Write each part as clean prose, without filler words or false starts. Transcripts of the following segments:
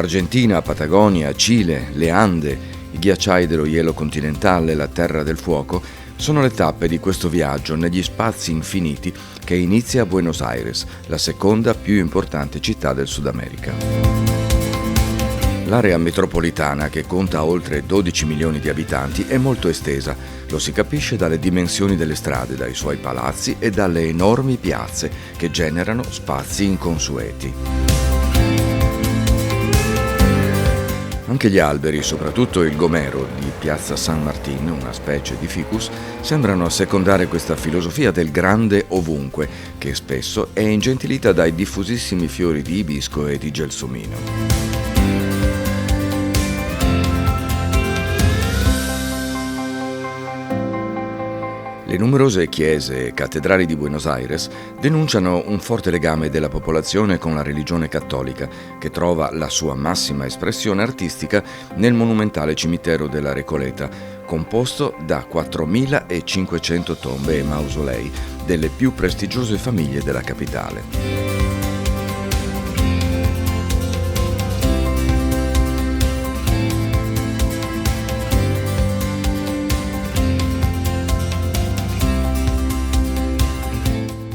Argentina, Patagonia, Cile, le Ande, i ghiacciai dello Ielo continentale, la Terra del Fuoco sono le tappe di questo viaggio negli spazi infiniti che inizia a Buenos Aires, la seconda più importante città del Sud America. L'area metropolitana, che conta oltre 12 milioni di abitanti, è molto estesa. Lo si capisce dalle dimensioni delle strade, dai suoi palazzi e dalle enormi piazze che generano spazi inconsueti. Anche gli alberi, soprattutto il gomero di Piazza San Martín, una specie di ficus, sembrano assecondare questa filosofia del grande ovunque, che spesso è ingentilita dai diffusissimi fiori di ibisco e di gelsomino. Le numerose chiese e cattedrali di Buenos Aires denunciano un forte legame della popolazione con la religione cattolica, che trova la sua massima espressione artistica nel monumentale cimitero della Recoleta, composto da 4.500 tombe e mausolei delle più prestigiose famiglie della capitale.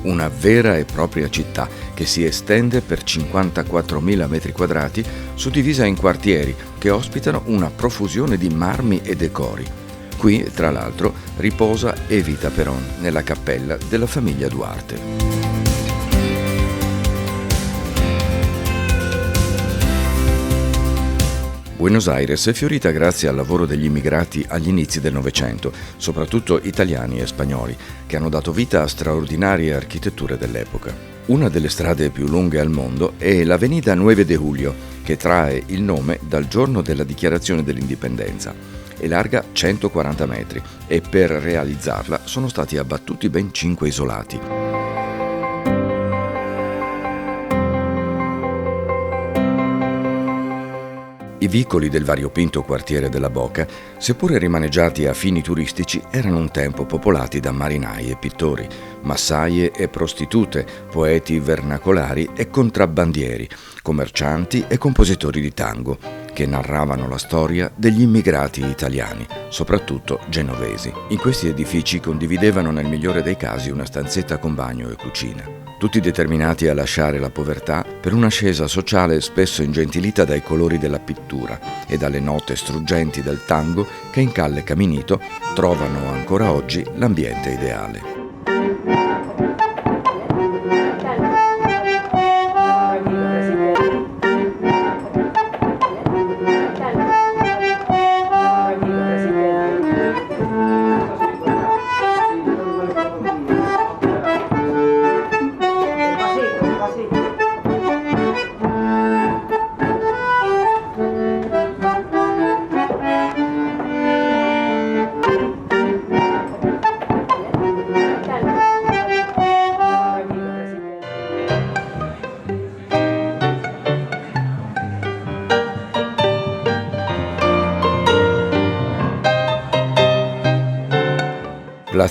Una vera e propria città che si estende per 54.000 metri quadrati, suddivisa in quartieri che ospitano una profusione di marmi e decori. Qui, tra l'altro, riposa Evita Perón nella cappella della famiglia Duarte. Buenos Aires è fiorita grazie al lavoro degli immigrati agli inizi del Novecento, soprattutto italiani e spagnoli, che hanno dato vita a straordinarie architetture dell'epoca. Una delle strade più lunghe al mondo è l'Avenida 9 de Julio, che trae il nome dal giorno della dichiarazione dell'indipendenza. È larga 140 metri e per realizzarla sono stati abbattuti ben 5 isolati. I vicoli del variopinto quartiere della Boca, seppure rimaneggiati a fini turistici, erano un tempo popolati da marinai e pittori, massaie e prostitute, poeti vernacolari e contrabbandieri, commercianti e compositori di tango, che narravano la storia degli immigrati italiani, soprattutto genovesi. In questi edifici condividevano nel migliore dei casi una stanzetta con bagno e cucina. Tutti determinati a lasciare la povertà per un'ascesa sociale spesso ingentilita dai colori della pittura e dalle note struggenti del tango che in Calle Caminito trovano ancora oggi l'ambiente ideale.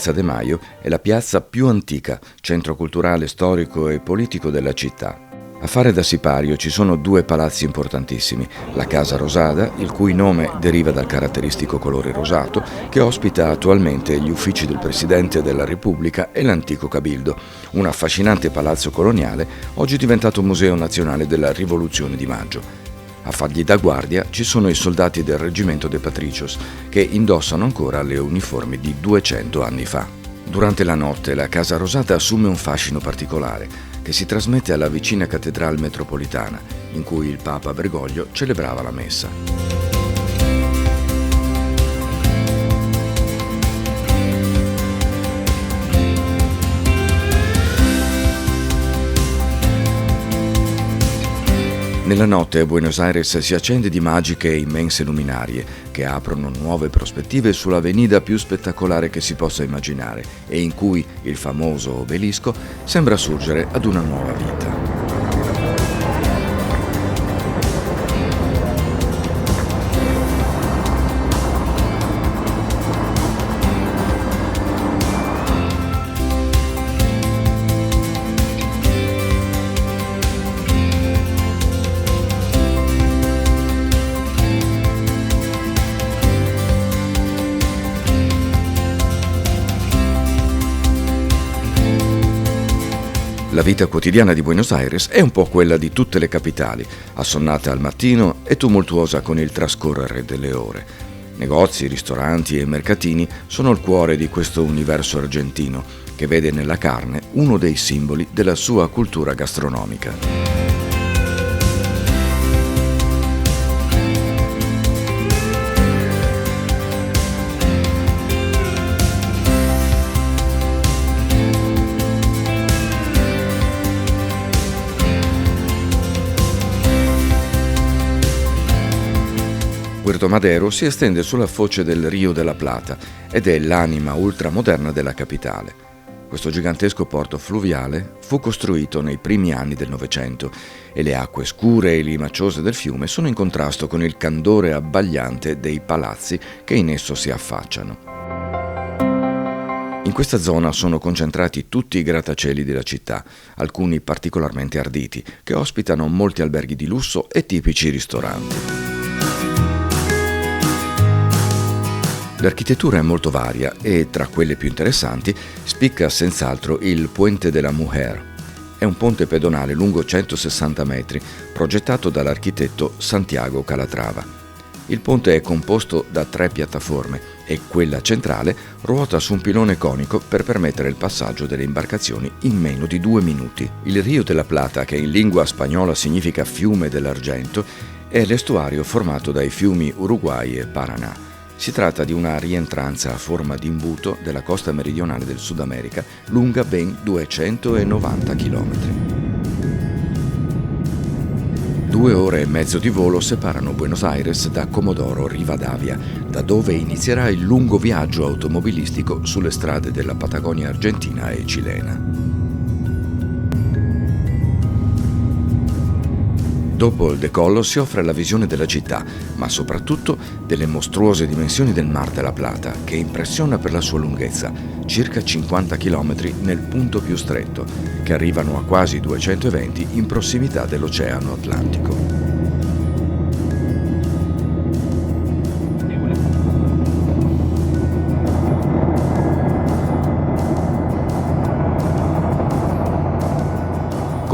Piazza de Mayo è la piazza più antica, centro culturale, storico e politico della città. A fare da sipario ci sono 2 palazzi importantissimi, la Casa Rosada, il cui nome deriva dal caratteristico colore rosato, che ospita attualmente gli uffici del Presidente della Repubblica, e l'antico Cabildo, un affascinante palazzo coloniale, oggi diventato Museo Nazionale della Rivoluzione di Maggio. A fargli da guardia ci sono i soldati del Reggimento de Patricios, che indossano ancora le uniformi di 200 anni fa. Durante la notte la Casa Rosata assume un fascino particolare, che si trasmette alla vicina cattedrale metropolitana, in cui il Papa Bergoglio celebrava la messa. Nella notte a Buenos Aires si accende di magiche e immense luminarie che aprono nuove prospettive sulla avenida più spettacolare che si possa immaginare e in cui il famoso obelisco sembra surgere ad una nuova vita. La vita quotidiana di Buenos Aires è un po' quella di tutte le capitali, assonnata al mattino e tumultuosa con il trascorrere delle ore. Negozi, ristoranti e mercatini sono il cuore di questo universo argentino, che vede nella carne uno dei simboli della sua cultura gastronomica. Puerto Madero si estende sulla foce del Rio de la Plata ed è l'anima ultramoderna della capitale. Questo gigantesco porto fluviale fu costruito nei primi anni del Novecento e le acque scure e limacciose del fiume sono in contrasto con il candore abbagliante dei palazzi che in esso si affacciano. In questa zona sono concentrati tutti i grattacieli della città, alcuni particolarmente arditi, che ospitano molti alberghi di lusso e tipici ristoranti. L'architettura è molto varia e, tra quelle più interessanti, spicca senz'altro il Puente de la Mujer. È un ponte pedonale lungo 160 metri, progettato dall'architetto Santiago Calatrava. Il ponte è composto da 3 piattaforme e quella centrale ruota su un pilone conico per permettere il passaggio delle imbarcazioni in meno di 2 minuti. Il Rio de la Plata, che in lingua spagnola significa fiume dell'argento, è l'estuario formato dai fiumi Uruguay e Paraná. Si tratta di una rientranza a forma di imbuto della costa meridionale del Sud America, lunga ben 290 km. 2 ore e mezzo di volo separano Buenos Aires da Comodoro Rivadavia, da dove inizierà il lungo viaggio automobilistico sulle strade della Patagonia argentina e cilena. Dopo il decollo si offre la visione della città, ma soprattutto delle mostruose dimensioni del Mar della Plata, che impressiona per la sua lunghezza, circa 50 km nel punto più stretto, che arrivano a quasi 220 in prossimità dell'Oceano Atlantico.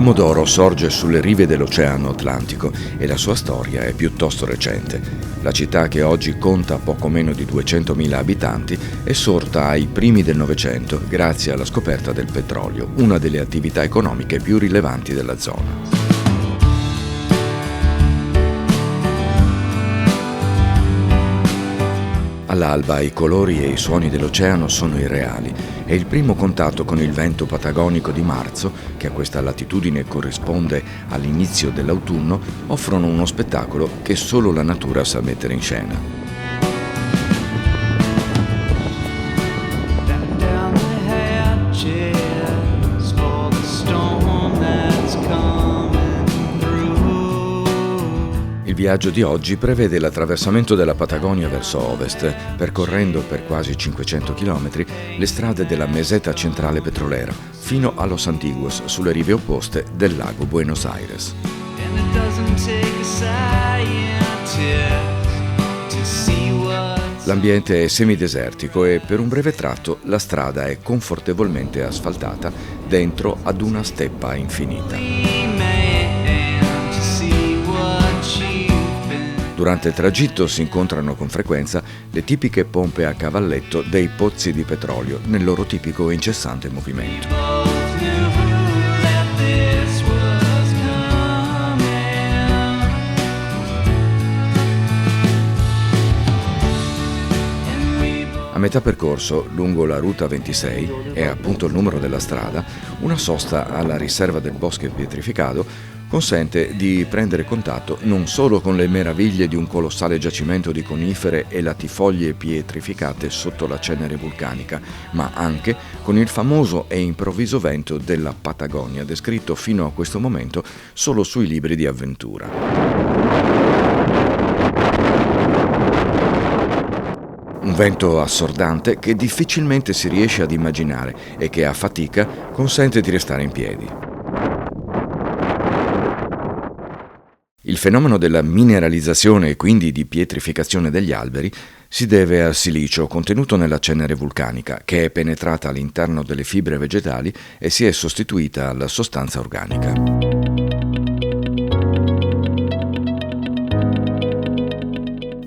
Comodoro sorge sulle rive dell'Oceano Atlantico e la sua storia è piuttosto recente. La città, che oggi conta poco meno di 200.000 abitanti, è sorta ai primi del Novecento grazie alla scoperta del petrolio, una delle attività economiche più rilevanti della zona. All'alba i colori e i suoni dell'oceano sono irreali e il primo contatto con il vento patagonico di marzo, che a questa latitudine corrisponde all'inizio dell'autunno, offrono uno spettacolo che solo la natura sa mettere in scena. Il viaggio di oggi prevede l'attraversamento della Patagonia verso ovest, percorrendo per quasi 500 km le strade della meseta centrale petrolera, fino a Los Antiguos, sulle rive opposte del lago Buenos Aires. L'ambiente è semidesertico e per un breve tratto la strada è confortevolmente asfaltata dentro ad una steppa infinita. Durante il tragitto si incontrano con frequenza le tipiche pompe a cavalletto dei pozzi di petrolio nel loro tipico e incessante movimento. A metà percorso, lungo la Ruta 26, è appunto il numero della strada, una sosta alla riserva del Bosque Pietrificado consente di prendere contatto non solo con le meraviglie di un colossale giacimento di conifere e latifoglie pietrificate sotto la cenere vulcanica, ma anche con il famoso e improvviso vento della Patagonia, descritto fino a questo momento solo sui libri di avventura. Un vento assordante che difficilmente si riesce ad immaginare e che a fatica consente di restare in piedi. Il fenomeno della mineralizzazione e quindi di pietrificazione degli alberi Si deve al silicio contenuto nella cenere vulcanica, che è penetrata all'interno delle fibre vegetali e si è sostituita alla sostanza organica.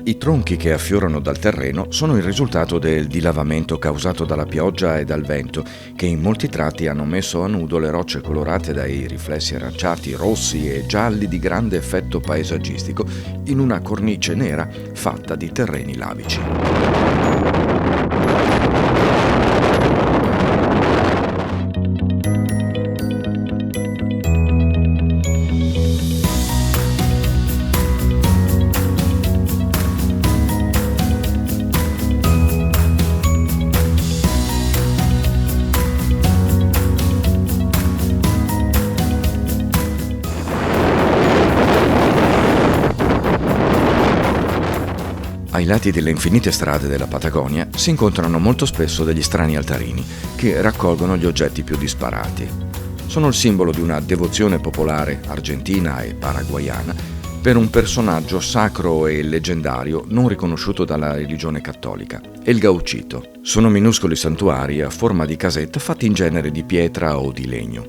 I tronchi che affiorano dal terreno sono il risultato del dilavamento causato dalla pioggia e dal vento, che in molti tratti hanno messo a nudo le rocce colorate dai riflessi aranciati, rossi e gialli di grande effetto paesaggistico in una cornice nera fatta di terreni lavici. Ai lati delle infinite strade della Patagonia si incontrano molto spesso degli strani altarini che raccolgono gli oggetti più disparati. Sono il simbolo di una devozione popolare argentina e paraguayana per un personaggio sacro e leggendario non riconosciuto dalla religione cattolica, El Gauchito. Sono minuscoli santuari a forma di casetta fatti in genere di pietra o di legno.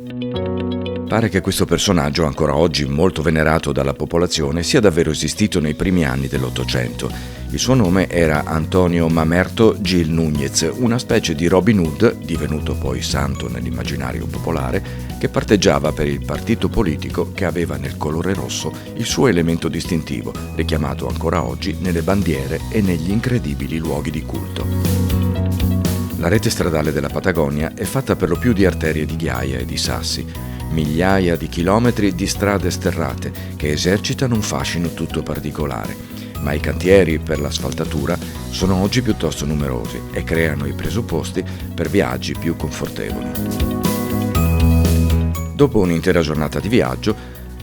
Pare che questo personaggio, ancora oggi molto venerato dalla popolazione, sia davvero esistito nei primi anni dell'Ottocento. Il suo nome era Antonio Mamerto Gil Núñez, una specie di Robin Hood, divenuto poi santo nell'immaginario popolare, che parteggiava per il partito politico che aveva nel colore rosso il suo elemento distintivo, richiamato ancora oggi nelle bandiere e negli incredibili luoghi di culto. La rete stradale della Patagonia è fatta per lo più di arterie di ghiaia e di sassi, migliaia di chilometri di strade sterrate che esercitano un fascino tutto particolare, ma i cantieri per l'asfaltatura sono oggi piuttosto numerosi e creano i presupposti per viaggi più confortevoli. Dopo un'intera giornata di viaggio,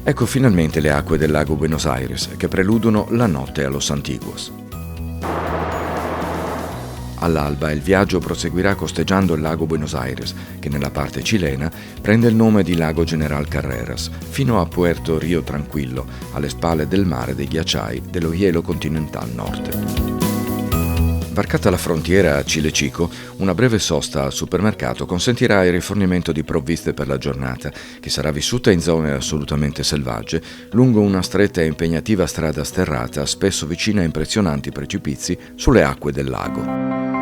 ecco finalmente le acque del lago Buenos Aires che preludono la notte a Los Antiguos. All'alba il viaggio proseguirà costeggiando il lago Buenos Aires, che nella parte cilena prende il nome di lago General Carreras, fino a Puerto Rio Tranquillo, alle spalle del mare dei ghiacciai dello Hielo Continental Norte. Varcata la frontiera a Cile-Chico, una breve sosta al supermercato consentirà il rifornimento di provviste per la giornata, che sarà vissuta in zone assolutamente selvagge, lungo una stretta e impegnativa strada sterrata, spesso vicina a impressionanti precipizi sulle acque del lago.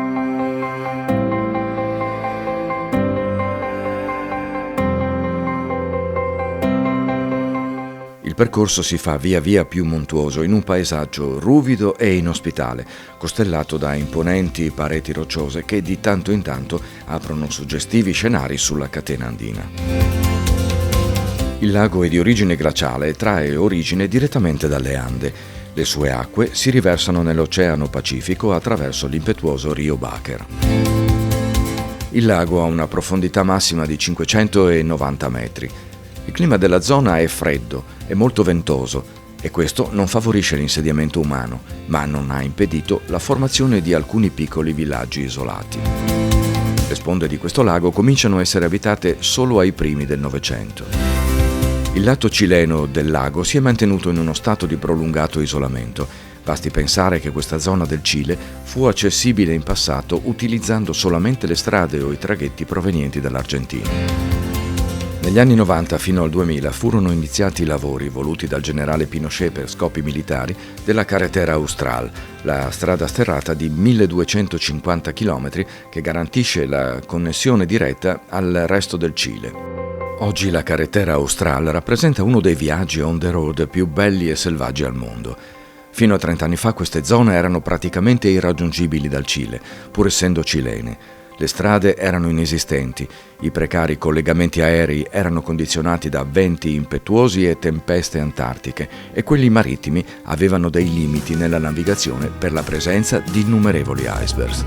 Il percorso si fa via via più montuoso in un paesaggio ruvido e inospitale, costellato da imponenti pareti rocciose che di tanto in tanto aprono suggestivi scenari sulla catena andina. Il lago è di origine glaciale e trae origine direttamente dalle Ande. Le sue acque si riversano nell'Oceano Pacifico attraverso l'impetuoso Rio Báquer. Il lago ha una profondità massima di 590 metri. Il clima della zona è freddo e molto ventoso e questo non favorisce l'insediamento umano, ma non ha impedito la formazione di alcuni piccoli villaggi isolati. Le sponde di questo lago cominciano a essere abitate solo ai primi del Novecento. Il lato cileno del lago si è mantenuto in uno stato di prolungato isolamento. Basti pensare che questa zona del Cile fu accessibile in passato utilizzando solamente le strade o i traghetti provenienti dall'Argentina. Negli anni 90 fino al 2000 furono iniziati i lavori voluti dal generale Pinochet per scopi militari della Carretera Austral, la strada sterrata di 1250 km che garantisce la connessione diretta al resto del Cile. Oggi la Carretera Austral rappresenta uno dei viaggi on the road più belli e selvaggi al mondo. Fino a 30 anni fa queste zone erano praticamente irraggiungibili dal Cile, pur essendo cilene. Le strade erano inesistenti, i precari collegamenti aerei erano condizionati da venti impetuosi e tempeste antartiche e quelli marittimi avevano dei limiti nella navigazione per la presenza di innumerevoli icebergs.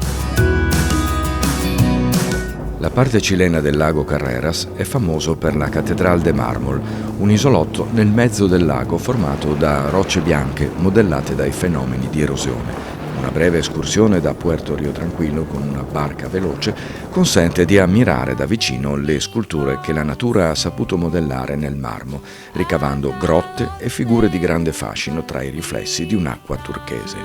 La parte cilena del lago Carreras è famoso per la Catedral de Mármol, un isolotto nel mezzo del lago formato da rocce bianche modellate dai fenomeni di erosione. Una breve escursione da Puerto Rio Tranquillo con una barca veloce consente di ammirare da vicino le sculture che la natura ha saputo modellare nel marmo, ricavando grotte e figure di grande fascino tra i riflessi di un'acqua turchese.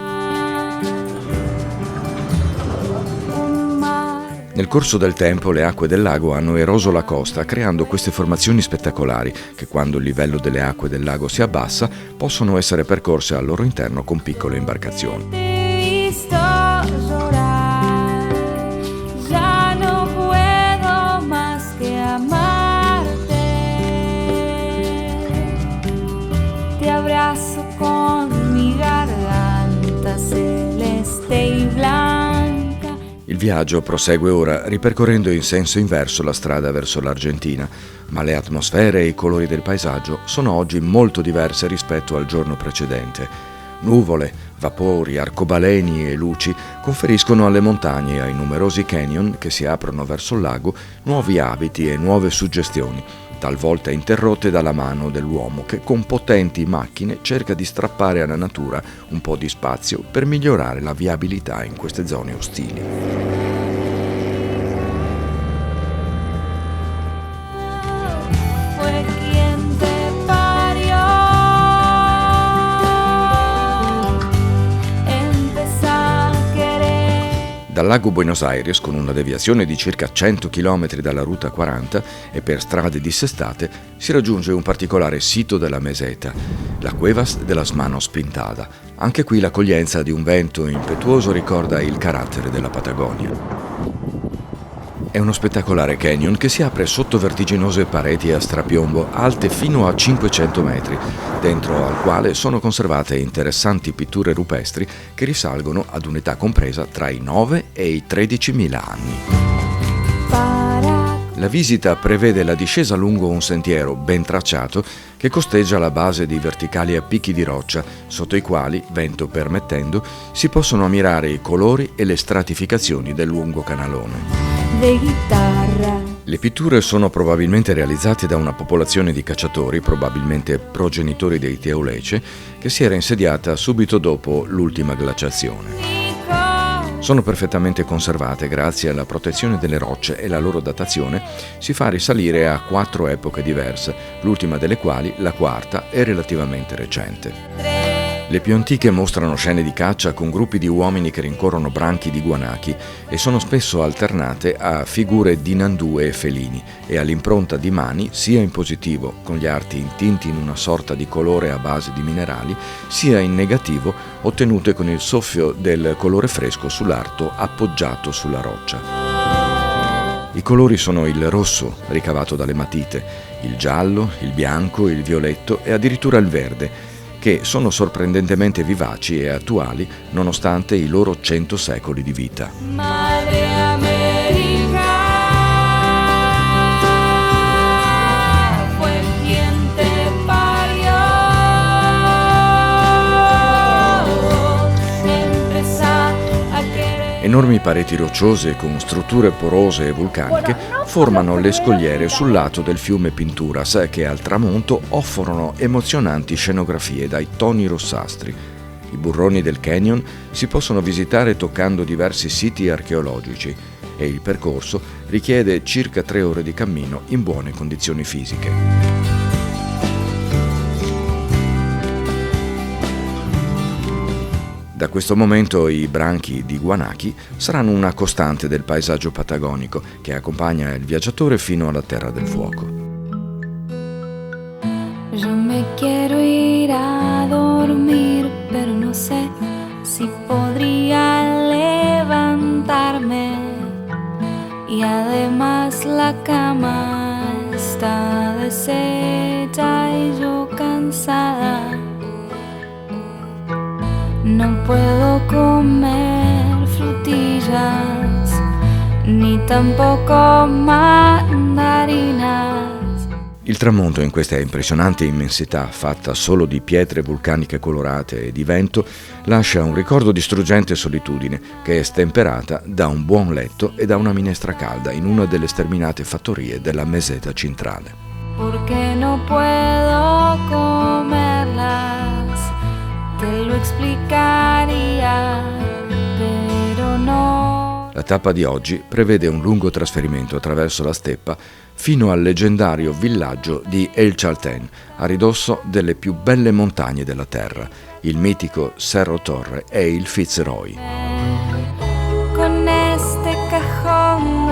Nel corso del tempo le acque del lago hanno eroso la costa, creando queste formazioni spettacolari che, quando il livello delle acque del lago si abbassa, possono essere percorse al loro interno con piccole imbarcazioni. Il viaggio prosegue ora ripercorrendo in senso inverso la strada verso l'Argentina, ma le atmosfere e i colori del paesaggio sono oggi molto diverse rispetto al giorno precedente. Nuvole, vapori, arcobaleni e luci conferiscono alle montagne e ai numerosi canyon che si aprono verso il lago nuovi abiti e nuove suggestioni, talvolta interrotte dalla mano dell'uomo che con potenti macchine cerca di strappare alla natura un po' di spazio per migliorare la viabilità in queste zone ostili. Dal lago Buenos Aires, con una deviazione di circa 100 km dalla Ruta 40 e per strade dissestate, si raggiunge un particolare sito della meseta, la Cuevas de las Manos Pintada. Anche qui l'accoglienza di un vento impetuoso ricorda il carattere della Patagonia. È uno spettacolare canyon che si apre sotto vertiginose pareti a strapiombo alte fino a 500 metri, dentro al quale sono conservate interessanti pitture rupestri che risalgono ad un'età compresa tra i 9 e i 13.000 anni. La visita prevede la discesa lungo un sentiero ben tracciato che costeggia la base di verticali a picchi di roccia, sotto i quali, vento permettendo, si possono ammirare i colori e le stratificazioni del lungo canalone. Le pitture sono probabilmente realizzate da una popolazione di cacciatori, probabilmente progenitori dei Teolece, che si era insediata subito dopo l'ultima glaciazione. Sono perfettamente conservate grazie alla protezione delle rocce e la loro datazione si fa risalire a 4 epoche diverse, l'ultima delle quali, la quarta, è relativamente recente. Le più antiche mostrano scene di caccia con gruppi di uomini che rincorrono branchi di guanachi e sono spesso alternate a figure di nandù e felini e all'impronta di mani sia in positivo, con gli arti intinti in una sorta di colore a base di minerali, sia in negativo, ottenute con il soffio del colore fresco sull'arto appoggiato sulla roccia. I colori sono il rosso, ricavato dalle matite, il giallo, il bianco, il violetto e addirittura il verde, che sono sorprendentemente vivaci e attuali nonostante i loro 100 secoli di vita. Madre America, fue quien te parió, a querer. Enormi pareti rocciose con strutture porose e vulcaniche formano le scogliere sul lato del fiume Pinturas che al tramonto offrono emozionanti scenografie dai toni rossastri. I burroni del canyon si possono visitare toccando diversi siti archeologici e il percorso richiede circa 3 ore di cammino in buone condizioni fisiche. Da questo momento i branchi di guanachi saranno una costante del paesaggio patagonico che accompagna il viaggiatore fino alla Terra del Fuoco. Yo me quiero ir a dormir, pero no sé si podría levantarme. Y además la cama está deshecha y yo cansada. No puedo comer frutillas, ni tampoco mandarinas. Il tramonto in questa impressionante immensità, fatta solo di pietre vulcaniche colorate e di vento, lascia un ricordo di struggente solitudine che è stemperata da un buon letto e da una minestra calda in una delle sterminate fattorie della meseta centrale. Perché no puedo comerlas, te lo explicaría, pero no. La tappa di oggi prevede un lungo trasferimento attraverso la steppa fino al leggendario villaggio di El Chaltén, a ridosso delle più belle montagne della terra, il mitico Cerro Torre e il Fitzroy. Con este cajón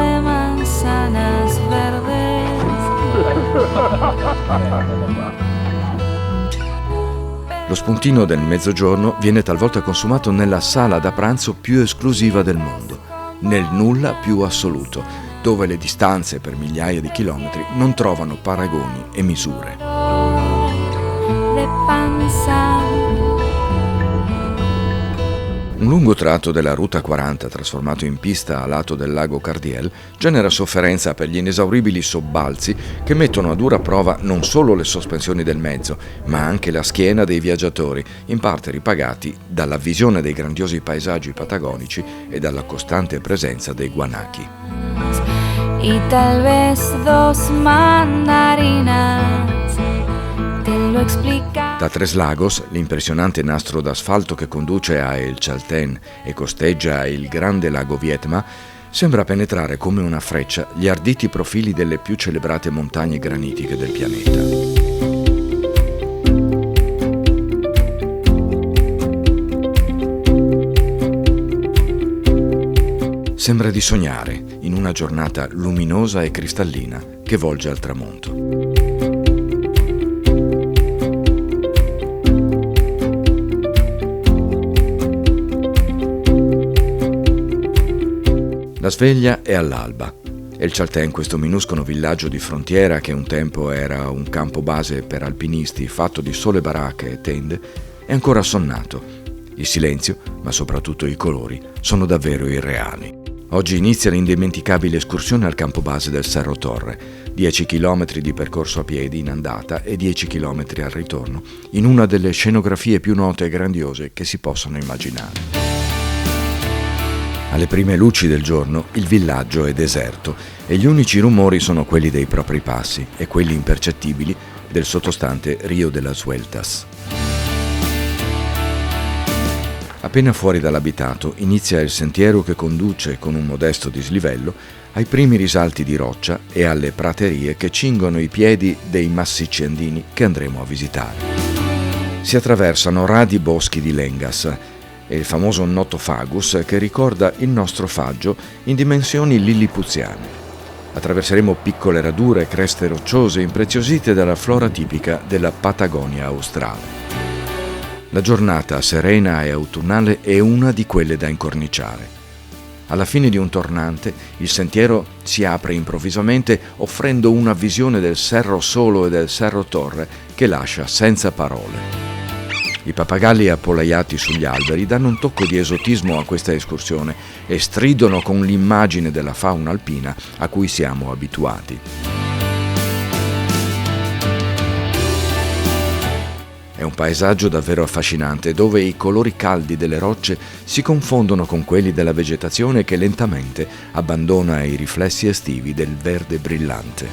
Lo spuntino del mezzogiorno viene talvolta consumato nella sala da pranzo più esclusiva del mondo, nel nulla più assoluto, dove le distanze per migliaia di chilometri non trovano paragoni e misure. Un lungo tratto della Ruta 40, trasformato in pista a lato del lago Cardiel, genera sofferenza per gli inesauribili sobbalzi che mettono a dura prova non solo le sospensioni del mezzo, ma anche la schiena dei viaggiatori, in parte ripagati dalla visione dei grandiosi paesaggi patagonici e dalla costante presenza dei guanachi. Y tal vez dos mandarinas. Da Tres Lagos, l'impressionante nastro d'asfalto che conduce a El Chaltén e costeggia il grande lago Viedma sembra penetrare come una freccia gli arditi profili delle più celebrate montagne granitiche del pianeta. Sembra di sognare in una giornata luminosa e cristallina che volge al tramonto. La sveglia è all'alba. El Chaltén, questo minuscolo villaggio di frontiera che un tempo era un campo base per alpinisti fatto di sole baracche e tende, è ancora assonnato. Il silenzio, ma soprattutto i colori, sono davvero irreali. Oggi inizia l'indimenticabile escursione al campo base del Cerro Torre, 10 km di percorso a piedi in andata e 10 km al ritorno, in una delle scenografie più note e grandiose che si possano immaginare. Alle prime luci del giorno il villaggio è deserto e gli unici rumori sono quelli dei propri passi e quelli impercettibili del sottostante Rio de las Vueltas. Appena fuori dall'abitato inizia il sentiero che conduce con un modesto dislivello ai primi risalti di roccia e alle praterie che cingono i piedi dei massicci andini che andremo a visitare. Si attraversano radi boschi di lengas e il famoso Notofagus che ricorda il nostro faggio in dimensioni lillipuziane. Attraverseremo piccole radure e creste rocciose impreziosite dalla flora tipica della Patagonia australe. La giornata serena e autunnale è una di quelle da incorniciare. Alla fine di un tornante il sentiero si apre improvvisamente offrendo una visione del Cerro Solo e del Cerro Torre che lascia senza parole. I pappagalli appollaiati sugli alberi danno un tocco di esotismo a questa escursione e stridono con l'immagine della fauna alpina a cui siamo abituati. È un paesaggio davvero affascinante dove i colori caldi delle rocce si confondono con quelli della vegetazione che lentamente abbandona i riflessi estivi del verde brillante.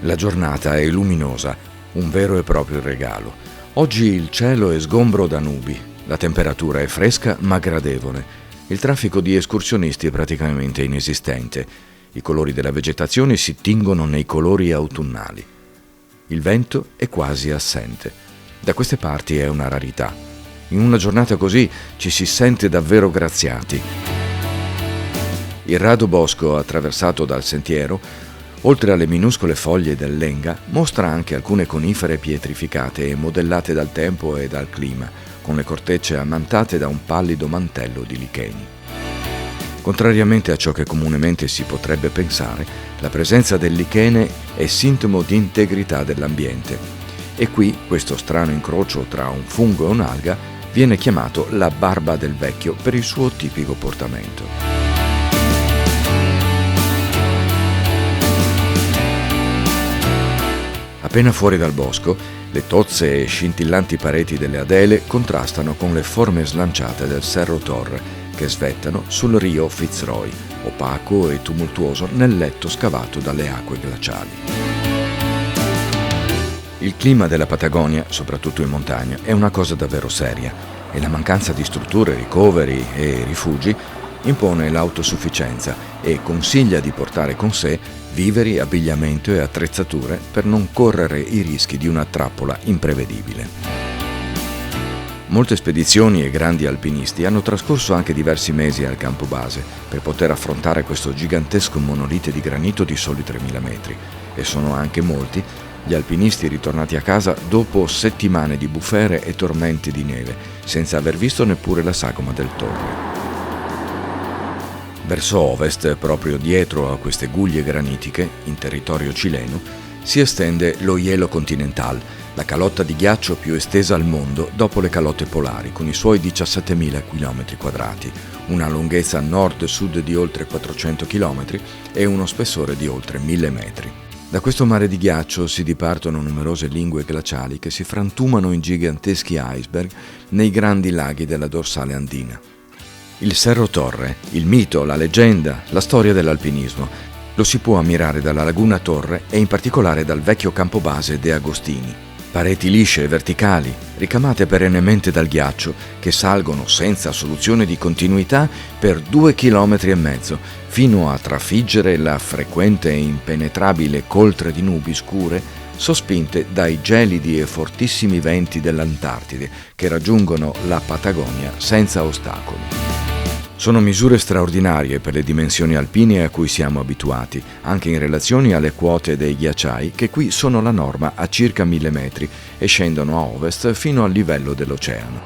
La giornata è luminosa. Un vero e proprio regalo. Oggi il cielo è sgombro da nubi, la temperatura è fresca ma gradevole, il traffico di escursionisti è praticamente inesistente, i colori della vegetazione si tingono nei colori autunnali. Il vento è quasi assente. Da queste parti è una rarità. In una giornata così ci si sente davvero graziati. Il rado bosco attraversato dal sentiero, oltre alle minuscole foglie del lenga, mostra anche alcune conifere pietrificate e modellate dal tempo e dal clima, con le cortecce ammantate da un pallido mantello di licheni. Contrariamente a ciò che comunemente si potrebbe pensare, la presenza del lichene è sintomo di integrità dell'ambiente. E qui questo strano incrocio tra un fungo e un'alga viene chiamato la barba del vecchio per il suo tipico portamento. Appena fuori dal bosco, le tozze e scintillanti pareti delle Adele contrastano con le forme slanciate del Cerro Torre, che svettano sul rio Fitzroy, opaco e tumultuoso nel letto scavato dalle acque glaciali. Il clima della Patagonia, soprattutto in montagna, è una cosa davvero seria e la mancanza di strutture, ricoveri e rifugi impone l'autosufficienza e consiglia di portare con sé viveri, abbigliamento e attrezzature per non correre i rischi di una trappola imprevedibile. Molte spedizioni e grandi alpinisti hanno trascorso anche diversi mesi al campo base per poter affrontare questo gigantesco monolite di granito di soli 3000 metri, e sono anche molti gli alpinisti ritornati a casa dopo settimane di bufere e tormenti di neve, senza aver visto neppure la sagoma del Torre. Verso ovest, proprio dietro a queste guglie granitiche, in territorio cileno, si estende lo Hielo Continental, la calotta di ghiaccio più estesa al mondo dopo le calotte polari, con i suoi 17.000 km², una lunghezza nord-sud di oltre 400 km e uno spessore di oltre 1000 metri. Da questo mare di ghiaccio si dipartono numerose lingue glaciali che si frantumano in giganteschi iceberg nei grandi laghi della dorsale andina. Il Cerro Torre, il mito, la leggenda, la storia dell'alpinismo, lo si può ammirare dalla Laguna Torre e in particolare dal vecchio campo base De Agostini. Pareti lisce e verticali, ricamate perennemente dal ghiaccio, che salgono senza soluzione di continuità per 2,5 km, fino a trafiggere la frequente e impenetrabile coltre di nubi scure sospinte dai gelidi e fortissimi venti dell'Antartide che raggiungono la Patagonia senza ostacoli. Sono misure straordinarie per le dimensioni alpine a cui siamo abituati, anche in relazione alle quote dei ghiacciai che qui sono la norma a circa 1000 metri e scendono a ovest fino al livello dell'oceano.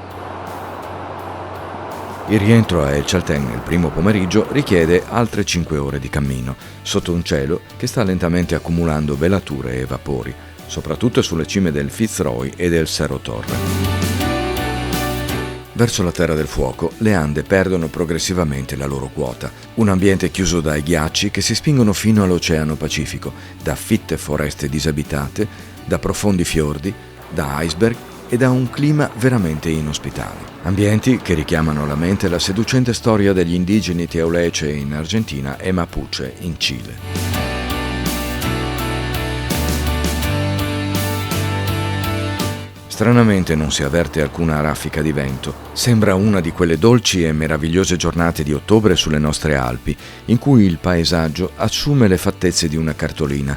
Il rientro a El Chaltén nel primo pomeriggio richiede altre 5 ore di cammino, sotto un cielo che sta lentamente accumulando velature e vapori, soprattutto sulle cime del Fitzroy e del Cerro Torre. Verso la Terra del Fuoco, le Ande perdono progressivamente la loro quota, un ambiente chiuso dai ghiacci che si spingono fino all'Oceano Pacifico, da fitte foreste disabitate, da profondi fiordi, da iceberg e da un clima veramente inospitale. Ambienti che richiamano alla mente la seducente storia degli indigeni Tehuelche in Argentina e Mapuche in Cile. Stranamente non si avverte alcuna raffica di vento. Sembra una di quelle dolci e meravigliose giornate di ottobre sulle nostre Alpi, in cui il paesaggio assume le fattezze di una cartolina.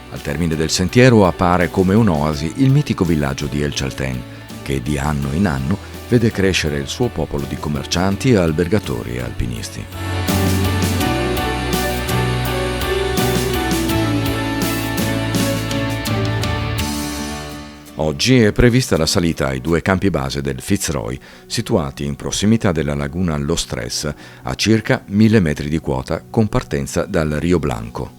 Al termine del sentiero appare come un'oasi il mitico villaggio di El Chaltén, che di anno in anno vede crescere il suo popolo di commercianti, albergatori e alpinisti. Oggi è prevista la salita ai 2 campi base del Fitzroy, situati in prossimità della laguna Lo Stress, a circa 1000 metri di quota con partenza dal Rio Blanco.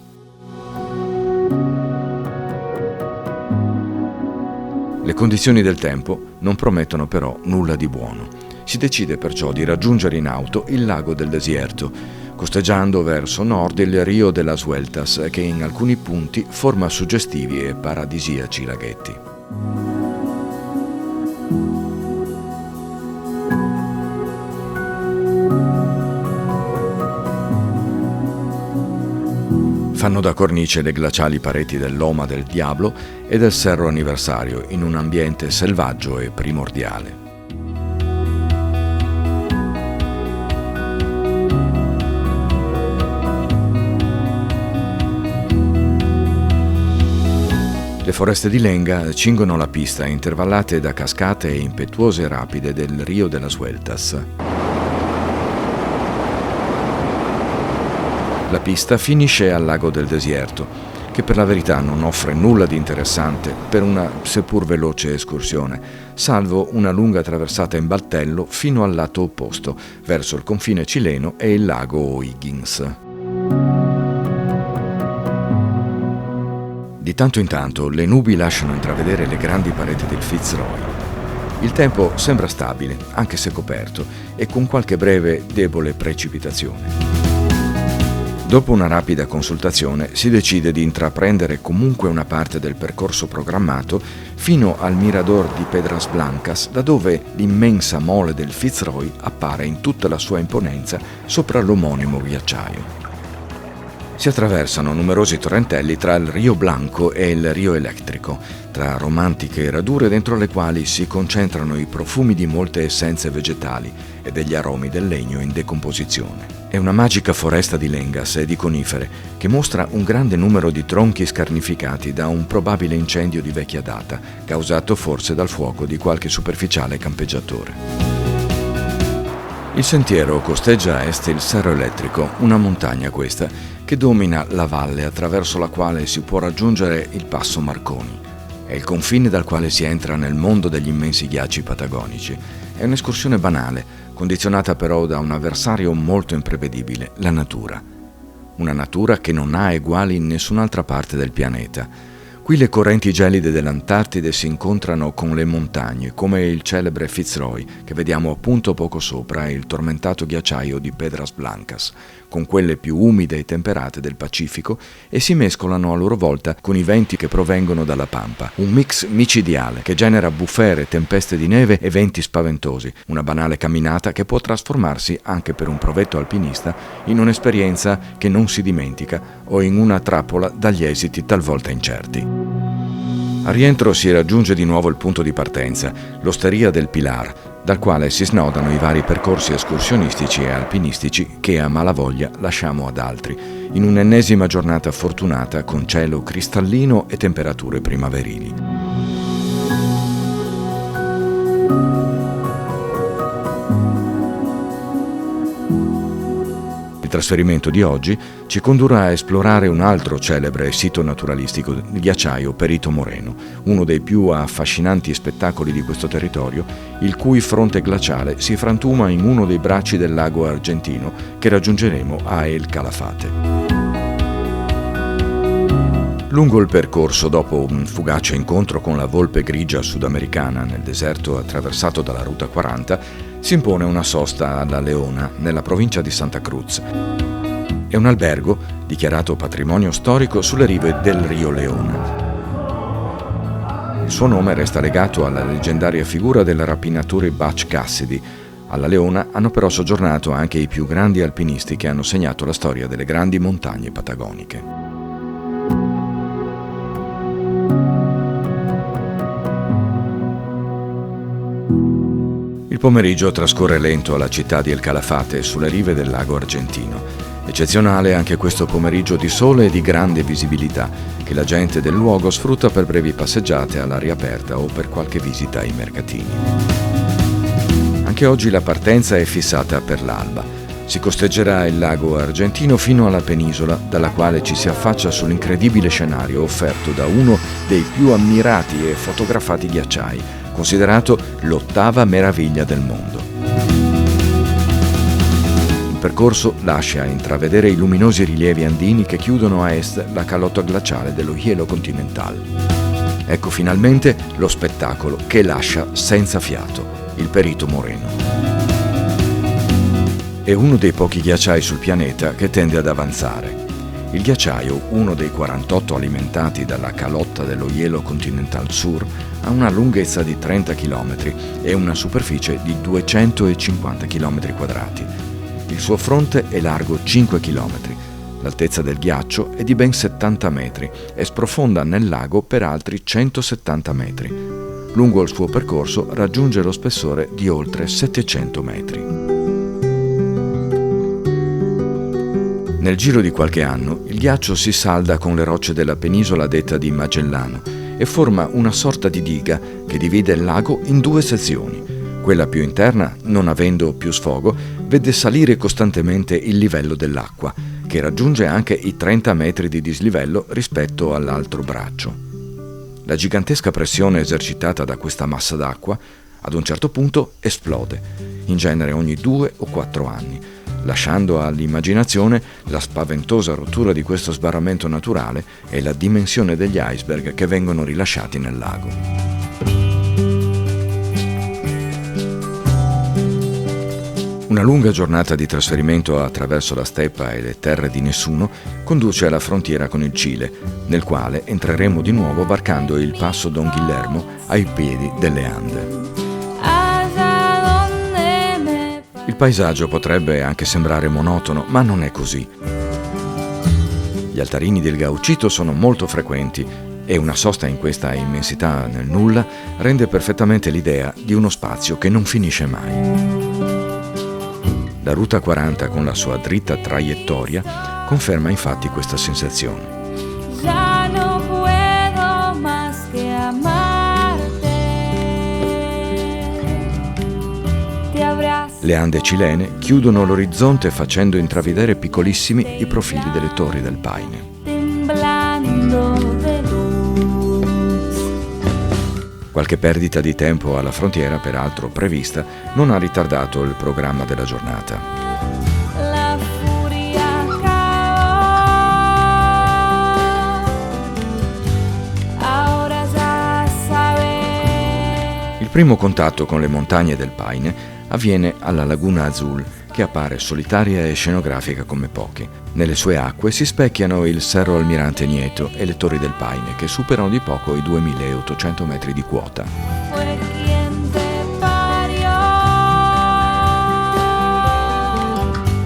Le condizioni del tempo non promettono però nulla di buono. Si decide perciò di raggiungere in auto il lago del Desierto, costeggiando verso nord il Rio de las Vueltas, che in alcuni punti forma suggestivi e paradisiaci laghetti. Fanno da cornice le glaciali pareti del Loma del Diablo e del Cerro Anniversario in un ambiente selvaggio e primordiale. Le foreste di lenga cingono la pista, intervallate da cascate e impetuose rapide del Rio de las Vueltas. La pista finisce al lago del Desierto, che per la verità non offre nulla di interessante per una seppur veloce escursione, salvo una lunga traversata in battello fino al lato opposto, verso il confine cileno e il lago O'Higgins. Di tanto in tanto le nubi lasciano intravedere le grandi pareti del Fitzroy. Il tempo sembra stabile, anche se coperto, e con qualche breve, debole precipitazione. Dopo una rapida consultazione si decide di intraprendere comunque una parte del percorso programmato fino al Mirador di Pedras Blancas, da dove l'immensa mole del Fitzroy appare in tutta la sua imponenza sopra l'omonimo ghiacciaio. Si attraversano numerosi torrentelli tra il Rio Blanco e il Rio Electrico, tra romantiche radure dentro le quali si concentrano i profumi di molte essenze vegetali e degli aromi del legno in decomposizione. È una magica foresta di lengas e di conifere che mostra un grande numero di tronchi scarnificati da un probabile incendio di vecchia data, causato forse dal fuoco di qualche superficiale campeggiatore. Il sentiero costeggia a est il Cerro Elettrico, una montagna questa che domina la valle attraverso la quale si può raggiungere il Passo Marconi. È il confine dal quale si entra nel mondo degli immensi ghiacci patagonici. È un'escursione banale, condizionata però da un avversario molto imprevedibile, la natura. Una natura che non ha eguali in nessun'altra parte del pianeta. Qui le correnti gelide dell'Antartide si incontrano con le montagne, come il celebre Fitzroy, che vediamo appunto poco sopra, e il tormentato ghiacciaio di Pedras Blancas, con quelle più umide e temperate del Pacifico, e si mescolano a loro volta con i venti che provengono dalla Pampa. Un mix micidiale che genera bufere, tempeste di neve e venti spaventosi. Una banale camminata che può trasformarsi, anche per un provetto alpinista, in un'esperienza che non si dimentica o in una trappola dagli esiti talvolta incerti. Al rientro si raggiunge di nuovo il punto di partenza, l'Osteria del Pilar, dal quale si snodano i vari percorsi escursionistici e alpinistici che a malavoglia lasciamo ad altri, in un'ennesima giornata fortunata con cielo cristallino e temperature primaverili. Il trasferimento di oggi ci condurrà a esplorare un altro celebre sito naturalistico, il ghiacciaio Perito Moreno, uno dei più affascinanti spettacoli di questo territorio, il cui fronte glaciale si frantuma in uno dei bracci del lago Argentino che raggiungeremo a El Calafate. Lungo il percorso, dopo un fugace incontro con la volpe grigia sudamericana nel deserto attraversato dalla Ruta 40, si impone una sosta alla Leona, nella provincia di Santa Cruz. È un albergo dichiarato patrimonio storico sulle rive del Rio Leona. Il suo nome resta legato alla leggendaria figura del rapinatore Butch Cassidy. Alla Leona hanno però soggiornato anche i più grandi alpinisti che hanno segnato la storia delle grandi montagne patagoniche. Il pomeriggio trascorre lento alla città di El Calafate, sulle rive del lago Argentino. Eccezionale anche questo pomeriggio di sole e di grande visibilità, che la gente del luogo sfrutta per brevi passeggiate all'aria aperta o per qualche visita ai mercatini. Anche oggi la partenza è fissata per l'alba. Si costeggerà il lago Argentino fino alla penisola, dalla quale ci si affaccia sull'incredibile scenario offerto da uno dei più ammirati e fotografati ghiacciai, considerato l'8ª meraviglia del mondo. Il percorso lascia intravedere i luminosi rilievi andini che chiudono a est la calotta glaciale dello Hielo Continental. Ecco finalmente lo spettacolo che lascia senza fiato, il Perito Moreno. È uno dei pochi ghiacciai sul pianeta che tende ad avanzare. Il ghiacciaio, uno dei 48 alimentati dalla calotta dello Hielo Continental Sur, ha una lunghezza di 30 km e una superficie di 250 km quadrati. Il suo fronte è largo 5 km. L'altezza del ghiaccio è di ben 70 metri e sprofonda nel lago per altri 170 metri. Lungo il suo percorso raggiunge lo spessore di oltre 700 metri. Nel giro di qualche anno, il ghiaccio si salda con le rocce della penisola detta di Magellano e forma una sorta di diga che divide il lago in due sezioni. Quella più interna, non avendo più sfogo, vede salire costantemente il livello dell'acqua, che raggiunge anche i 30 metri di dislivello rispetto all'altro braccio. La gigantesca pressione esercitata da questa massa d'acqua, ad un certo punto, esplode, in genere ogni 2 o 4 anni, lasciando all'immaginazione la spaventosa rottura di questo sbarramento naturale e la dimensione degli iceberg che vengono rilasciati nel lago. Una lunga giornata di trasferimento attraverso la steppa e le terre di nessuno conduce alla frontiera con il Cile, nel quale entreremo di nuovo varcando il passo Don Guillermo ai piedi delle Ande. Il paesaggio potrebbe anche sembrare monotono, ma non è così. Gli altarini del Gauchito sono molto frequenti e una sosta in questa immensità nel nulla rende perfettamente l'idea di uno spazio che non finisce mai. La Ruta 40 con la sua dritta traiettoria conferma infatti questa sensazione. Ya no puedo más que amarte. Ti abbraccio. Le Ande cilene chiudono l'orizzonte facendo intravedere piccolissimi i profili delle torri del Paine. Temblando de luz. Qualche perdita di tempo alla frontiera, peraltro prevista, non ha ritardato il programma della giornata. La furia acabó. Ahora ya sabes. Il primo contatto con le montagne del Paine avviene alla Laguna Azul, che appare solitaria e scenografica come poche. Nelle sue acque si specchiano il Cerro Almirante Nieto e le torri del Paine, che superano di poco i 2.800 metri di quota. Fue quien te parió.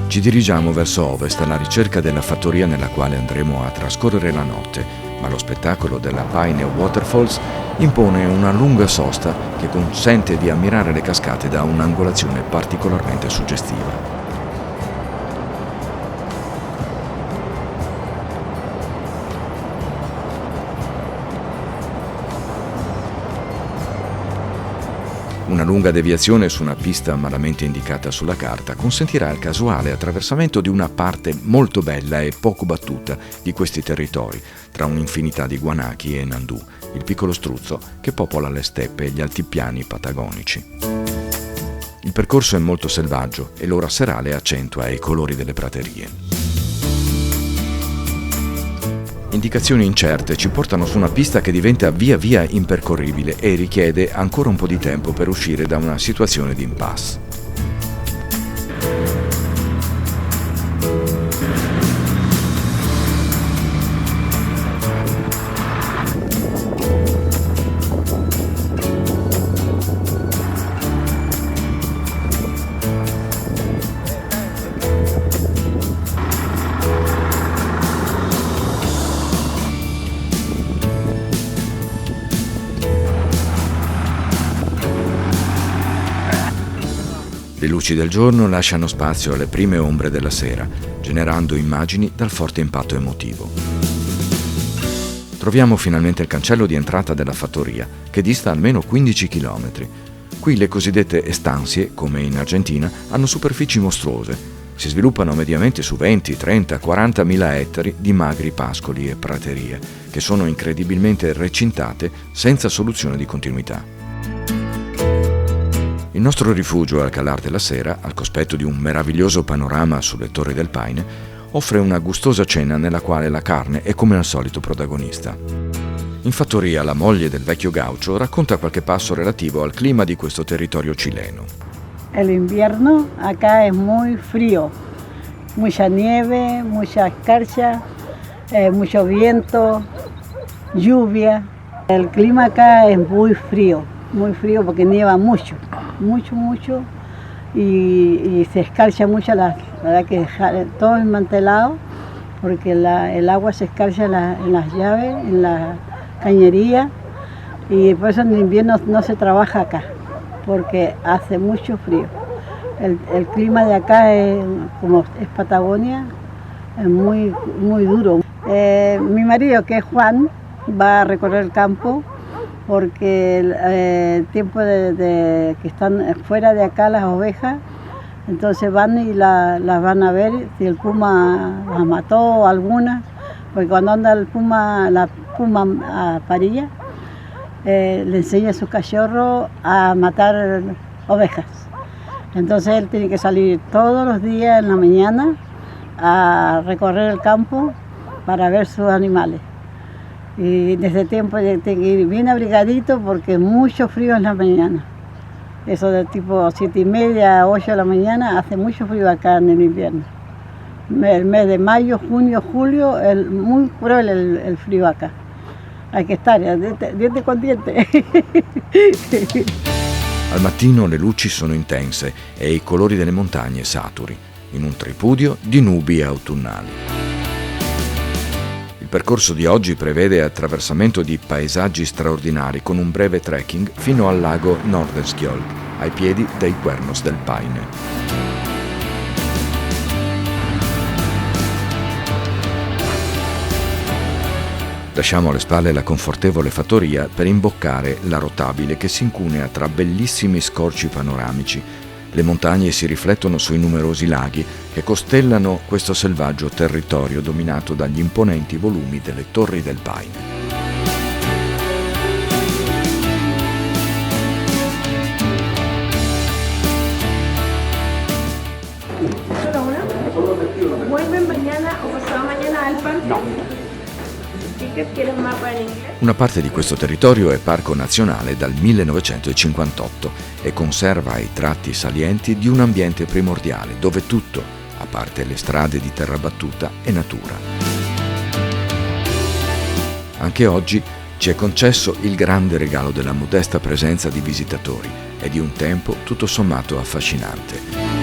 Ci dirigiamo verso ovest alla ricerca della fattoria nella quale andremo a trascorrere la notte, ma lo spettacolo della Paine Waterfalls impone una lunga sosta che consente di ammirare le cascate da un'angolazione particolarmente suggestiva. Una lunga deviazione su una pista malamente indicata sulla carta consentirà il casuale attraversamento di una parte molto bella e poco battuta di questi territori, tra un'infinità di guanachi e nandù, il piccolo struzzo che popola le steppe e gli altipiani patagonici. Il percorso è molto selvaggio e l'ora serale accentua i colori delle praterie. Indicazioni incerte ci portano su una pista che diventa via via impercorribile e richiede ancora un po' di tempo per uscire da una situazione di impasse. Le luci del giorno lasciano spazio alle prime ombre della sera, generando immagini dal forte impatto emotivo. Troviamo finalmente il cancello di entrata della fattoria, che dista almeno 15 km. Qui le cosiddette estancias, come in Argentina, hanno superfici mostruose. Si sviluppano mediamente su 20, 30, 40 mila ettari di magri pascoli e praterie, che sono incredibilmente recintate senza soluzione di continuità. Il nostro rifugio al calar della sera, al cospetto di un meraviglioso panorama sulle torri del Paine, offre una gustosa cena nella quale la carne è come al solito protagonista. In fattoria la moglie del vecchio gaucho racconta qualche passo relativo al clima di questo territorio cileno. El invierno acá es muy frío, mucha nieve, mucha escarcha, mucho viento, lluvia. El clima acá es muy frío porque nieva mucho y se escarcha mucho, la verdad que todo desmantelado porque el agua se escarcha en las llaves, en la cañería y por eso en invierno no se trabaja acá porque hace mucho frío. El clima de acá como es Patagonia, es muy duro. Mi marido, que es Juan, va a recorrer el campo porque el tiempo de que están fuera de acá las ovejas, entonces van y las van a ver si el puma las mató algunas, porque cuando anda la puma a parilla, le enseña a sus cachorros a matar ovejas. Entonces él tiene que salir todos los días en la mañana a recorrer el campo para ver sus animales. Y en ese tiempo tiene que ir bien abrigadito porque es mucho frío en la mañana. Eso de tipo 7:30, 8 de la mañana, hace mucho frío acá en el invierno. El mes de mayo, junio, julio, muy cruel el frío acá. Hay che stare diente con diente. Al mattino le luci sono intense e i colori delle montagne saturi, in un tripudio di nubi autunnali. Il percorso di oggi prevede attraversamento di paesaggi straordinari con un breve trekking fino al lago Nordenskjöld, ai piedi dei Cuernos del Paine. Lasciamo alle spalle la confortevole fattoria per imboccare la rotabile che si incunea tra bellissimi scorci panoramici. Le montagne si riflettono sui numerosi laghi che costellano questo selvaggio territorio dominato dagli imponenti volumi delle Torri del Paine. Solo una. ¿Vuelven mañana o pasado mañana al parque? No. ¿Qué quieres mapa en inglés? Una parte di questo territorio è parco nazionale dal 1958 e conserva i tratti salienti di un ambiente primordiale dove tutto, a parte le strade di terra battuta, è natura. Anche oggi ci è concesso il grande regalo della modesta presenza di visitatori e di un tempo tutto sommato affascinante.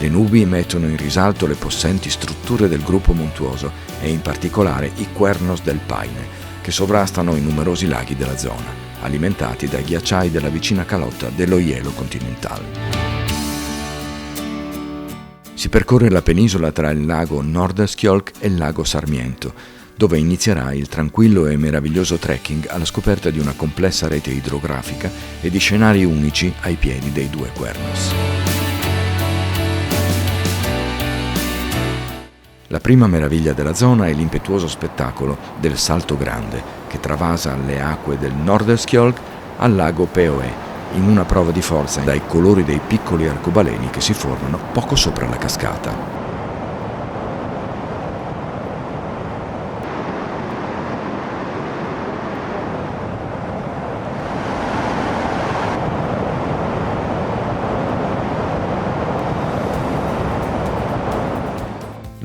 Le nubi mettono in risalto le possenti strutture del gruppo montuoso e in particolare i Cuernos del Paine, che sovrastano i numerosi laghi della zona, alimentati dai ghiacciai della vicina calotta dello Hielo Continental. Si percorre la penisola tra il lago Norderskjöld e il lago Sarmiento, dove inizierà il tranquillo e meraviglioso trekking alla scoperta di una complessa rete idrografica e di scenari unici ai piedi dei due Cuernos. La prima meraviglia della zona è l'impetuoso spettacolo del Salto Grande, che travasa le acque del Norderskjöld al lago Peoe, in una prova di forza dai colori dei piccoli arcobaleni che si formano poco sopra la cascata.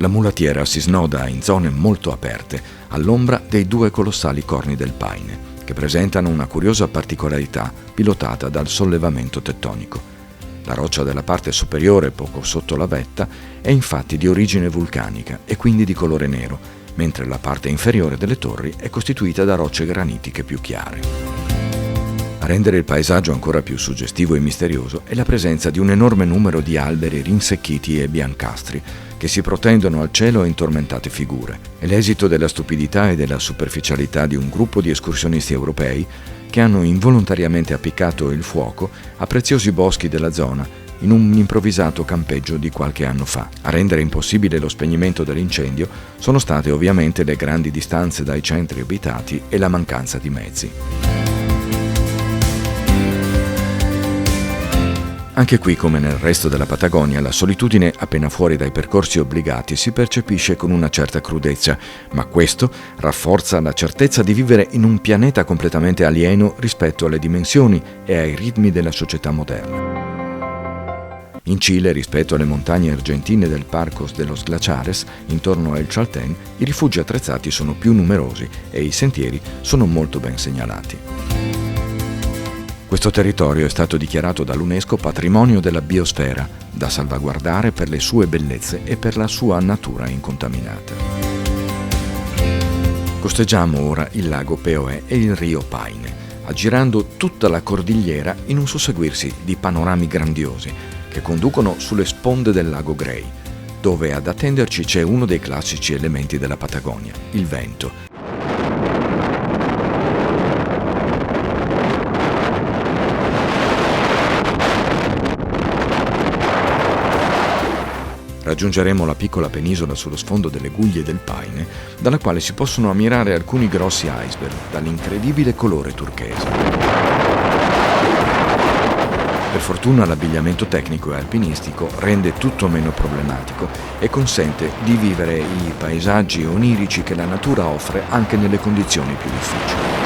La mulattiera si snoda in zone molto aperte, all'ombra dei due colossali corni del Paine, che presentano una curiosa particolarità pilotata dal sollevamento tettonico. La roccia della parte superiore, poco sotto la vetta, è infatti di origine vulcanica e quindi di colore nero, mentre la parte inferiore delle torri è costituita da rocce granitiche più chiare. A rendere il paesaggio ancora più suggestivo e misterioso è la presenza di un enorme numero di alberi rinsecchiti e biancastri che si protendono al cielo in tormentate figure. È l'esito della stupidità e della superficialità di un gruppo di escursionisti europei che hanno involontariamente appiccato il fuoco a preziosi boschi della zona in un improvvisato campeggio di qualche anno fa. A rendere impossibile lo spegnimento dell'incendio sono state ovviamente le grandi distanze dai centri abitati e la mancanza di mezzi. Anche qui, come nel resto della Patagonia, la solitudine appena fuori dai percorsi obbligati si percepisce con una certa crudezza, ma questo rafforza la certezza di vivere in un pianeta completamente alieno rispetto alle dimensioni e ai ritmi della società moderna. In Cile, rispetto alle montagne argentine del Parcos de los Glaciares, intorno a El Chaltén, i rifugi attrezzati sono più numerosi e i sentieri sono molto ben segnalati. Questo territorio è stato dichiarato dall'UNESCO patrimonio della biosfera, da salvaguardare per le sue bellezze e per la sua natura incontaminata. Costeggiamo ora il lago Peoe e il rio Paine, aggirando tutta la cordigliera in un susseguirsi di panorami grandiosi che conducono sulle sponde del lago Grey, dove ad attenderci c'è uno dei classici elementi della Patagonia, il vento. Raggiungeremo la piccola penisola sullo sfondo delle guglie del Paine, dalla quale si possono ammirare alcuni grossi iceberg dall'incredibile colore turchese. Per fortuna l'abbigliamento tecnico e alpinistico rende tutto meno problematico e consente di vivere i paesaggi onirici che la natura offre anche nelle condizioni più difficili.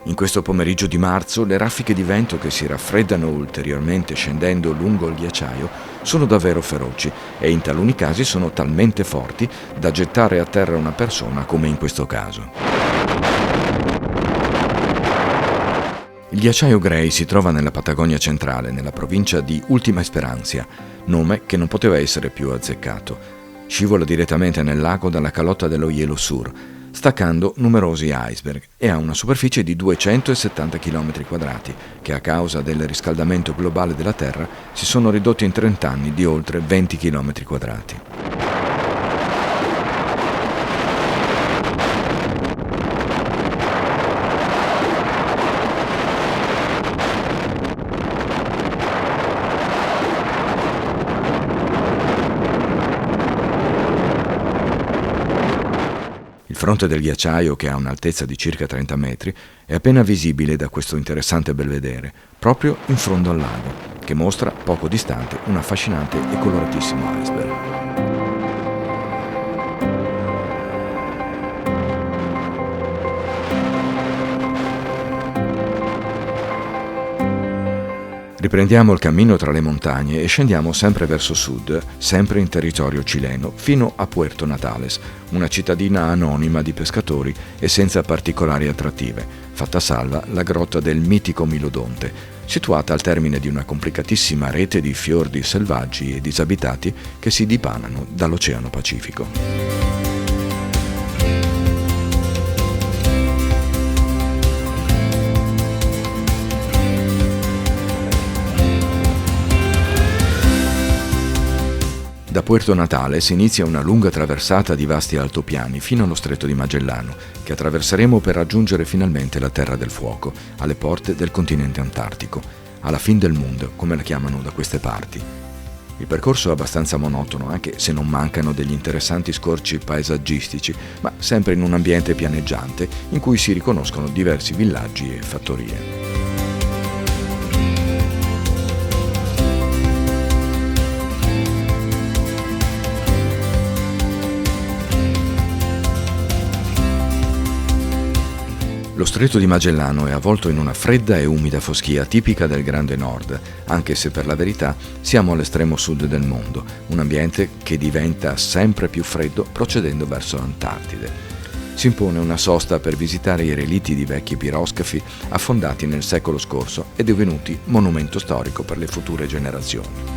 In questo pomeriggio di marzo le raffiche di vento che si raffreddano ulteriormente scendendo lungo il ghiacciaio sono davvero feroci e in taluni casi sono talmente forti da gettare a terra una persona, come in questo caso. Il ghiacciaio Grey si trova nella Patagonia centrale, nella provincia di Ultima Esperanza, nome che non poteva essere più azzeccato. Scivola direttamente nel lago dalla calotta dello Hielo Sur, staccando numerosi iceberg e ha una superficie di 270 km² che a causa del riscaldamento globale della Terra si sono ridotti in 30 anni di oltre 20 km². fronte del ghiacciaio, che ha un'altezza di circa 30 metri, è appena visibile da questo interessante belvedere, proprio in fondo al lago, che mostra poco distante un affascinante e coloratissimo iceberg. Riprendiamo il cammino tra le montagne e scendiamo sempre verso sud, sempre in territorio cileno, fino a Puerto Natales, una cittadina anonima di pescatori e senza particolari attrattive, fatta salva la grotta del mitico Milodonte, situata al termine di una complicatissima rete di fiordi selvaggi e disabitati che si dipanano dall'Oceano Pacifico. Da Puerto Natales inizia una lunga traversata di vasti altopiani fino allo Stretto di Magellano, che attraverseremo per raggiungere finalmente la Terra del Fuoco, alle porte del continente antartico, alla fin del mondo, come la chiamano da queste parti. Il percorso è abbastanza monotono, anche se non mancano degli interessanti scorci paesaggistici, ma sempre in un ambiente pianeggiante in cui si riconoscono diversi villaggi e fattorie. Lo Stretto di Magellano è avvolto in una fredda e umida foschia tipica del Grande Nord, anche se per la verità siamo all'estremo sud del mondo, un ambiente che diventa sempre più freddo procedendo verso l'Antartide. Si impone una sosta per visitare i relitti di vecchi piroscafi affondati nel secolo scorso e divenuti monumento storico per le future generazioni.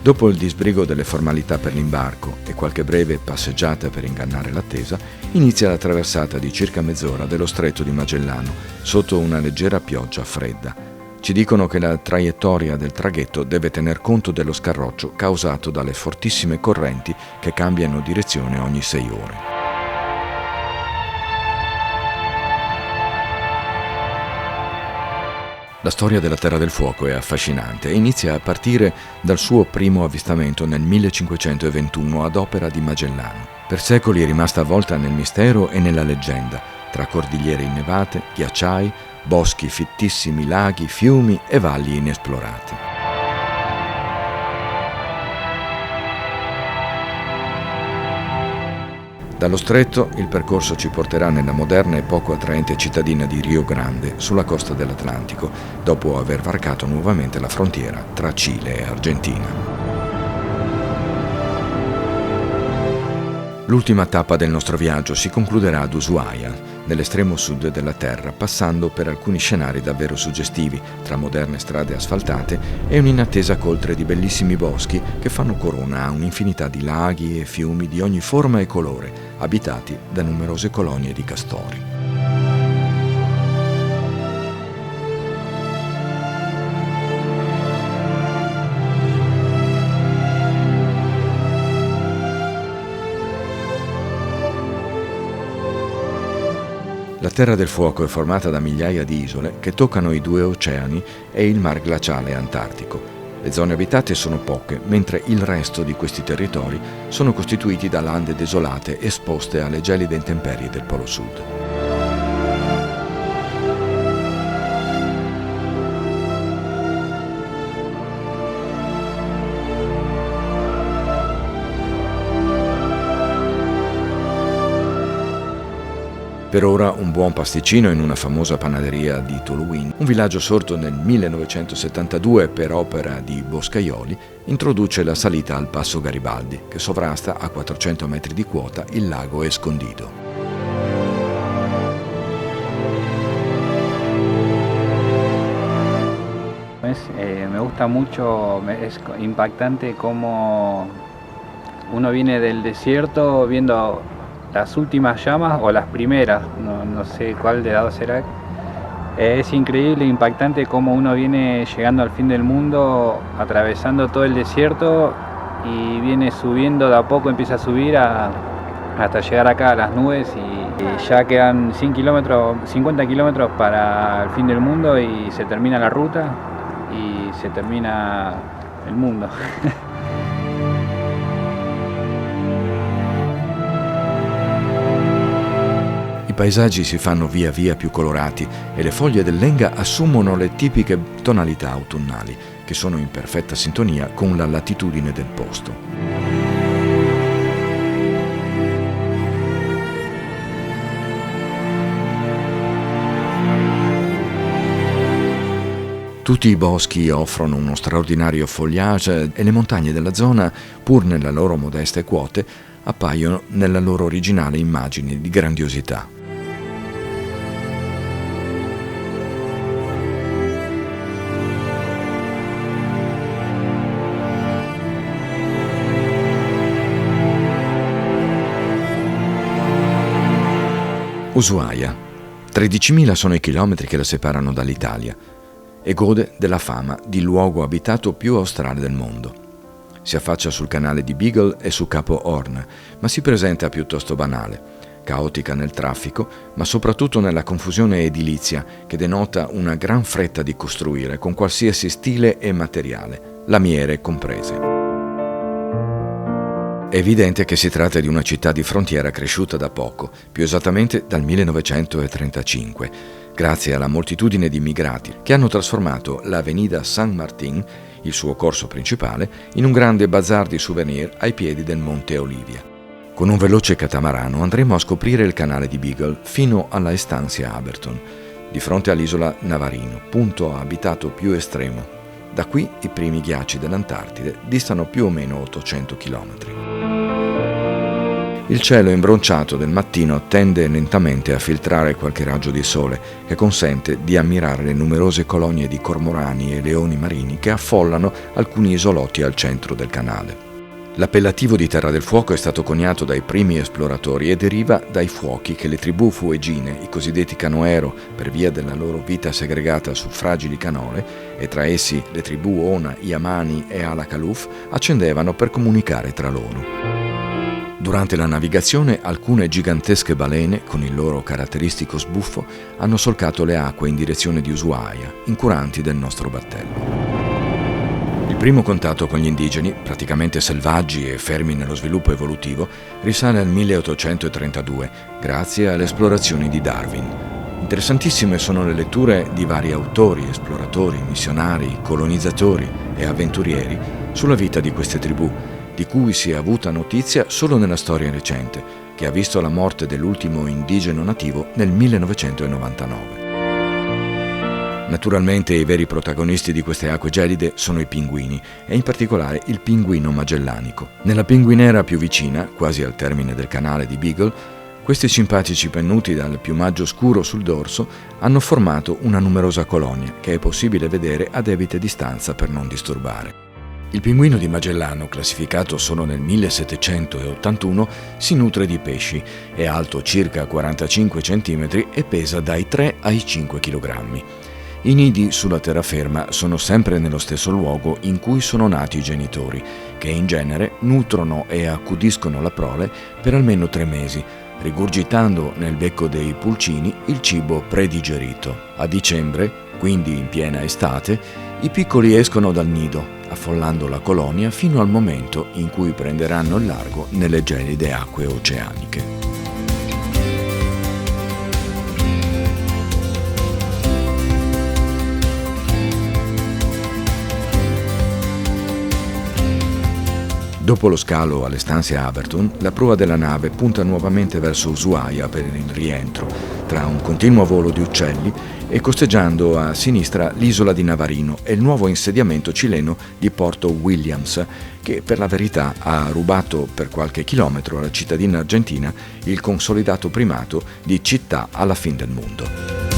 Dopo il disbrigo delle formalità per l'imbarco e qualche breve passeggiata per ingannare l'attesa, inizia la traversata di circa mezz'ora dello Stretto di Magellano, sotto una leggera pioggia fredda. Ci dicono che la traiettoria del traghetto deve tener conto dello scarroccio causato dalle fortissime correnti che cambiano direzione ogni 6 ore. La storia della Terra del Fuoco è affascinante e inizia a partire dal suo primo avvistamento nel 1521 ad opera di Magellano. Per secoli è rimasta avvolta nel mistero e nella leggenda, tra cordigliere innevate, ghiacciai, boschi fittissimi, laghi, fiumi e valli inesplorati. Dallo stretto il percorso ci porterà nella moderna e poco attraente cittadina di Rio Grande, sulla costa dell'Atlantico, dopo aver varcato nuovamente la frontiera tra Cile e Argentina. L'ultima tappa del nostro viaggio si concluderà ad Ushuaia, nell'estremo sud della terra, passando per alcuni scenari davvero suggestivi, tra moderne strade asfaltate e un'inattesa coltre di bellissimi boschi che fanno corona a un'infinità di laghi e fiumi di ogni forma e colore, abitati da numerose colonie di castori. La Terra del Fuoco è formata da migliaia di isole che toccano i 2 oceani e il mar glaciale antartico. Le zone abitate sono poche, mentre il resto di questi territori sono costituiti da lande desolate esposte alle gelide intemperie del Polo Sud. Per ora un buon pasticcino in una famosa panaderia di Toluín, un villaggio sorto nel 1972 per opera di Boscaioli, introduce la salita al Passo Garibaldi, che sovrasta a 400 metri di quota il lago Escondido. Me gusta mucho, es impactante cómo uno viene del desierto viendo las últimas llamas o las primeras, no sé cuál de lado será. Es increíble, impactante cómo uno viene llegando al fin del mundo, atravesando todo el desierto y viene subiendo de a poco, empieza a subir hasta llegar acá a las nubes y Ya quedan 100 kilómetros, 50 kilómetros para el fin del mundo y se termina la ruta y se termina el mundo. I paesaggi si fanno via via più colorati e le foglie del lenga assumono le tipiche tonalità autunnali, che sono in perfetta sintonia con la latitudine del posto. Tutti i boschi offrono uno straordinario foliage e le montagne della zona, pur nelle loro modeste quote, appaiono nella loro originale immagine di grandiosità. Ushuaia. 13.000 sono i chilometri che la separano dall'Italia e gode della fama di luogo abitato più australe del mondo. Si affaccia sul canale di Beagle e su Capo Horn, ma si presenta piuttosto banale, caotica nel traffico, ma soprattutto nella confusione edilizia che denota una gran fretta di costruire con qualsiasi stile e materiale, lamiere comprese. È evidente che si tratta di una città di frontiera cresciuta da poco, più esattamente dal 1935, grazie alla moltitudine di immigrati che hanno trasformato l'Avenida San Martín, il suo corso principale, in un grande bazar di souvenir ai piedi del Monte Olivia. Con un veloce catamarano andremo a scoprire il canale di Beagle fino alla Estancia Aberton, di fronte all'isola Navarino, punto abitato più estremo. Da qui i primi ghiacci dell'Antartide distano più o meno 800 km. Il cielo imbronciato del mattino tende lentamente a filtrare qualche raggio di sole che consente di ammirare le numerose colonie di cormorani e leoni marini che affollano alcuni isolotti al centro del canale. L'appellativo di Terra del Fuoco è stato coniato dai primi esploratori e deriva dai fuochi che le tribù fueggine, i cosiddetti canoero, per via della loro vita segregata su fragili canole, e tra essi le tribù Ona, Yamani e Alakaluf, accendevano per comunicare tra loro. Durante la navigazione alcune gigantesche balene, con il loro caratteristico sbuffo, hanno solcato le acque in direzione di Ushuaia, incuranti del nostro battello. Il primo contatto con gli indigeni, praticamente selvaggi e fermi nello sviluppo evolutivo, risale al 1832, grazie alle esplorazioni di Darwin. Interessantissime sono le letture di vari autori, esploratori, missionari, colonizzatori e avventurieri sulla vita di queste tribù, di cui si è avuta notizia solo nella storia recente, che ha visto la morte dell'ultimo indigeno nativo nel 1999. Naturalmente i veri protagonisti di queste acque gelide sono i pinguini, e in particolare il pinguino magellanico. Nella pinguinera più vicina, quasi al termine del canale di Beagle, questi simpatici pennuti dal piumaggio scuro sul dorso hanno formato una numerosa colonia che è possibile vedere a debita distanza per non disturbare. Il pinguino di Magellano, classificato solo nel 1781, si nutre di pesci, è alto circa 45 cm e pesa dai 3 ai 5 kg. I nidi sulla terraferma sono sempre nello stesso luogo in cui sono nati i genitori, che in genere nutrono e accudiscono la prole per almeno 3 mesi, rigurgitando nel becco dei pulcini il cibo predigerito. A dicembre, quindi in piena estate, i piccoli escono dal nido, affollando la colonia fino al momento in cui prenderanno il largo nelle gelide acque oceaniche. Dopo lo scalo all'Estancia Aberton, la prua della nave punta nuovamente verso Ushuaia per il rientro, tra un continuo volo di uccelli e costeggiando a sinistra l'isola di Navarino e il nuovo insediamento cileno di Porto Williams, che per la verità ha rubato per qualche chilometro alla cittadina argentina il consolidato primato di città alla fin del mondo.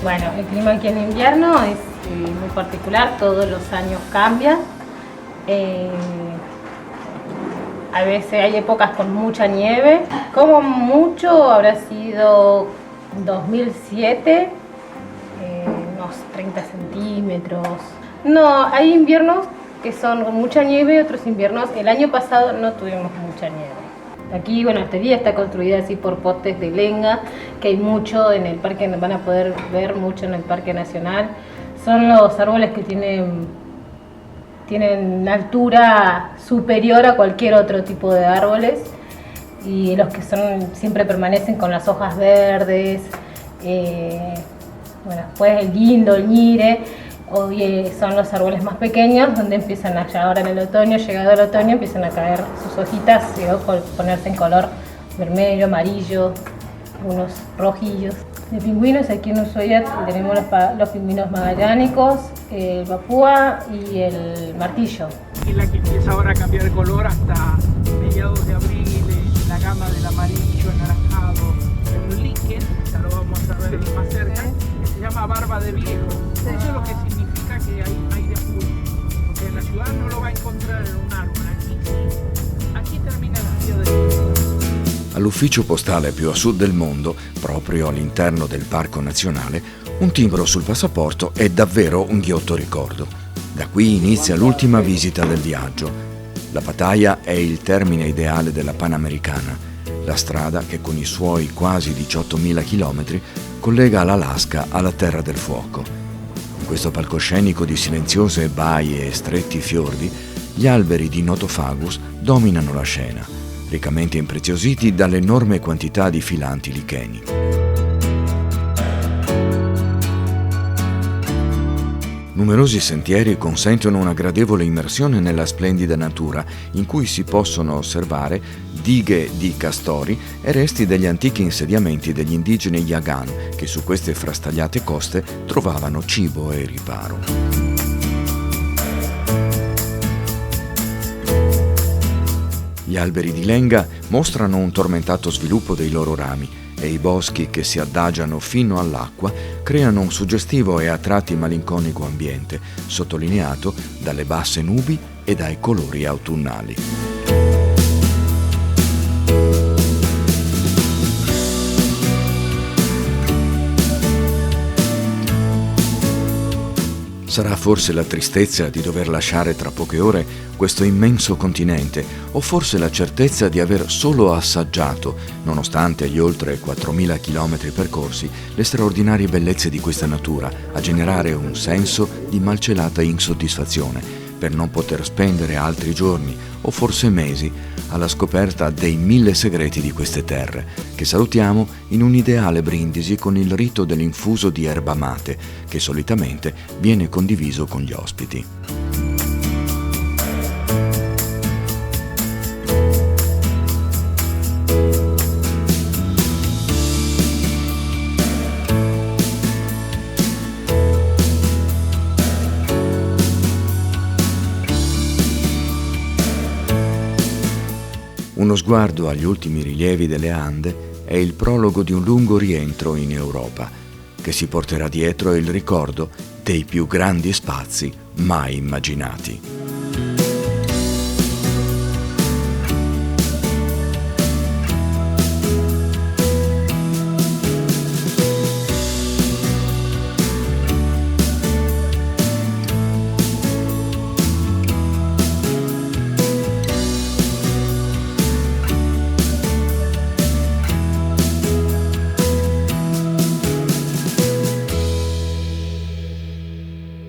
Bueno, el clima aquí en invierno es muy particular, todos los años cambia. A veces hay épocas con mucha nieve. Como mucho habrá sido 2007, unos 30 centímetros. No, hay inviernos que son con mucha nieve y otros inviernos. El año pasado no tuvimos mucha nieve. Aquí, bueno, esta vía está construida así por postes de lenga, que hay mucho en el parque, van a poder ver mucho en el Parque Nacional. Son los árboles que tienen altura superior a cualquier otro tipo de árboles, y los que siempre permanecen con las hojas verdes. Bueno, después el guindo, el ñire, hoy son los árboles más pequeños, donde empiezan ahora en el otoño, llegado el otoño, empiezan a caer sus hojitas y ponerse en color vermelho, amarillo, unos rojillos. De pingüinos, aquí en Ushuaia tenemos los pingüinos magallánicos, el papúa y el martillo. Y la que empieza ahora a cambiar de color hasta mediados de abril, la gama del amarillo, anaranjado, el líquen, ya lo vamos a ver más cerca, que se llama barba de viejo. Eso es lo que significa que hay aire puro, porque en la ciudad no lo va a encontrar en un árbol, aquí termina la vía del... All'ufficio postale più a sud del mondo, proprio all'interno del Parco Nazionale, un timbro sul passaporto è davvero un ghiotto ricordo. Da qui inizia l'ultima visita del viaggio. La Pattaya è il termine ideale della Panamericana, la strada che con i suoi quasi 18.000 chilometri collega l'Alaska alla Terra del Fuoco. In questo palcoscenico di silenziose baie e stretti fiordi, gli alberi di Nothofagus dominano la scena, riccamente impreziositi dall'enorme quantità di filanti licheni. Numerosi sentieri consentono una gradevole immersione nella splendida natura, in cui si possono osservare dighe di castori e resti degli antichi insediamenti degli indigeni Yaghan, che su queste frastagliate coste trovavano cibo e riparo. Gli alberi di lenga mostrano un tormentato sviluppo dei loro rami e i boschi che si adagiano fino all'acqua creano un suggestivo e a tratti malinconico ambiente, sottolineato dalle basse nubi e dai colori autunnali. Sarà forse la tristezza di dover lasciare tra poche ore questo immenso continente, o forse la certezza di aver solo assaggiato, nonostante gli oltre 4.000 chilometri percorsi, le straordinarie bellezze di questa natura, a generare un senso di malcelata insoddisfazione, per non poter spendere altri giorni, o forse mesi, alla scoperta dei 1000 segreti di queste terre, che salutiamo in un ideale brindisi con il rito dell'infuso di erba mate, che solitamente viene condiviso con gli ospiti. Uno sguardo agli ultimi rilievi delle Ande è il prologo di un lungo rientro in Europa, che si porterà dietro il ricordo dei più grandi spazi mai immaginati.